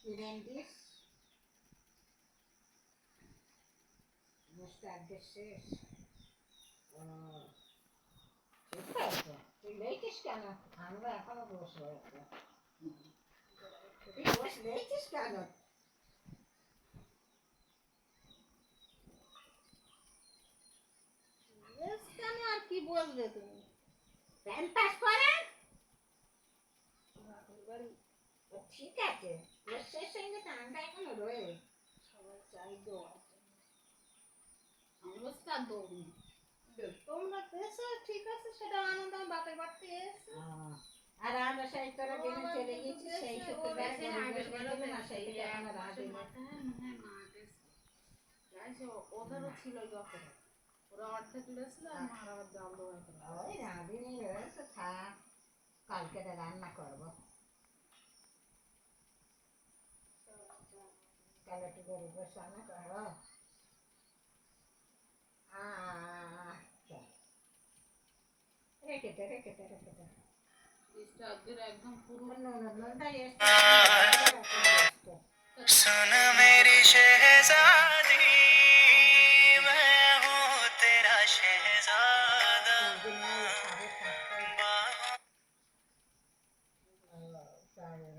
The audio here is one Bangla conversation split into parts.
ইভেন্টিস মুস্তাকদের শেষ ঠিক আছে তুই লেখিস কেন আমরা এখনো বসে আছি তুই বসে লেখিস কেন কেন আর কি বলবে তুমি প্যান পাস করে ঠিক আছে শেষ সঙ্গে টানটা এখনো রয়ে সবাই চাই দেওয়ার অবস্থা দৌড়ি তোমরা এসো ঠিক আছে সেটা আনন্দ বাপের বাড়িতে এসো আর আমরা সেই করে দিনে চলে গেছি সেই শুক্রবার না সেই আমরা রাত ওদেরও ছিল যখন ওরা অর্ধেক লেছিল আর মার আবার জাল দেওয়া ওই রাঁধিনি রয়েছে থাক কালকে রান্না করবো কালো একটু গরিব রান্না করবো রেখে सुन मेरी शहजादी मैं हूँ तेरा शहजादा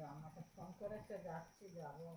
আমাকে ফোন করেছে যাচ্ছি যাবো